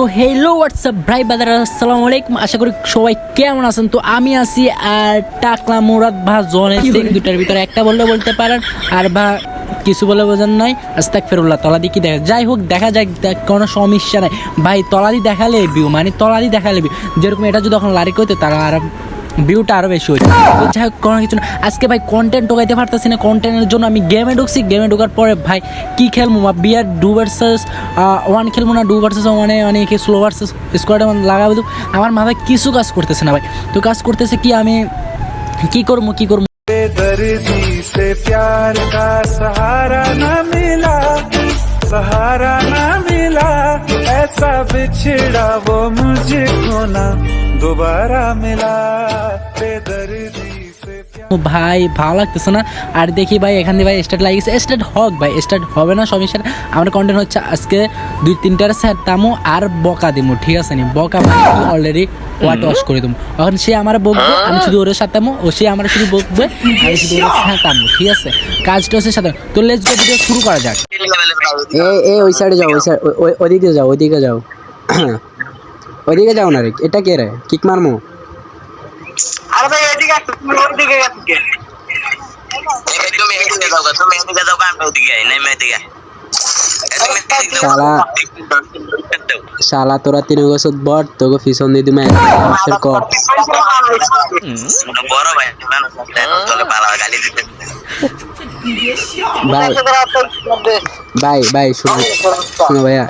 তো hello WhatsApp ভাই বাদার আসসালামু আলাইকুম, আশা করি সবাই কেমন আছেন। তো আমি আছি আর টাকলা মুরাদ ভা জনের সিং দুটার ভিতরে একটা বললে বলতে পারেন, আর ভা কিছু বলে বোঝেন নাই। আস্তাগফিরুল্লাহ। তলাদি কি দেখা যাই হোক, দেখা যাক, কোনো সমস্যা নাই ভাই। তলাদি দেখালে ভিউ, মানে তলাদি দেখালে ভিউ, যেরকম এটা যদি এখন লারি করতে তারা আর ভিউটা আরও বেশি হয়েছে। যাই হোক, কোনো কিছু না। আজকে ভাই কন্টেন্ট ঢোকাইতে পারতেছি না, কন্টেন্টের জন্য আমি গেমে ঢুকছি। গেমে ঢোকার পরে ভাই কী খেলবো, বিয়ার ডু ভার্সেস ওয়ান খেলবো না, ডু ভার্সেস ওয়ানে অনেক স্লো ভার্সেস স্কোয়াডে লাগাবো। আমার মাথায় কিছু কাজ করতেছে না ভাই। তো কাজ করতেছে কি, আমি কি করবো। दर्दी से प्यार का सहारा न मिला ऐसा बिछड़ा वो मुझको ना दोबारा मिला बेदर्दी से ভাই ভালো লাগতেছে না। আর দেখি ভাই এখান থেকে ভাই স্টার্ট লাগিয়েছে, স্টার্ট হোক ভাই, স্টার্ট হবে না সমস্যা। আমার কন্টেন্ট হচ্ছে আজকে 2-3টার সেট দামো আর বকা দিমু, ঠিক আছে নি? বকা ভাই অলরেডি ওয়াট ওয়াশ করে দেবো। এখন সে আমার বকবো, আমি শুধু ওর সাথেমো, ও সে আমার শুধু বকবে, আমি শুধু ওর সাঁতামো, ঠিক আছে? কাজটা হচ্ছে সাথে। তো লেটস গো, ভিডিও শুরু করা যাক। ওই সাইডে যাও, ওইদিকে যাও ওইদিকে যাও না রে। এটা কে রে? কিক মারমো। আরে ভাই এদিকে আসো, তুমি ওদিকে গেছো কে? তুমি এদিকে যাও আমি ওদিকে আই, নাই এদিকে। শালা তোরা 3 বছর বট, তোকে পিছন দিয়ে দিমা কর। বড় ভাই মানুষ তোকে পালা গালি দিতে। ভাই শুনো ভাইয়া,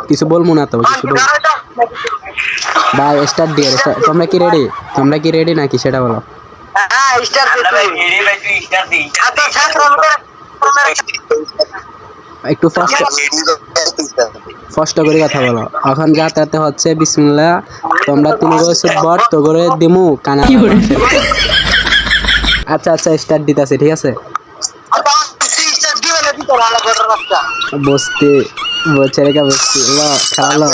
কিছু বলবো না তো, কিছু বল ভাই। স্টার্ট দিয়ে তোমরা কি রেডি নাকি সেটা বলো। হ্যাঁ স্টার্ট দে ভাই, রেডি ভাই, তুই স্টার্ট দি। আচ্ছা ছাত্র একটু ফাস্ট করে কথা বলো। এখন যাতে হচ্ছে বিসমিল্লাহ। তোমরা 3 বছর বট, তো করে দিমু কানা। আচ্ছা স্টার্ট দিতেছে, ঠিক আছে? বসতে বলছে রেখা বসতে খারাপ।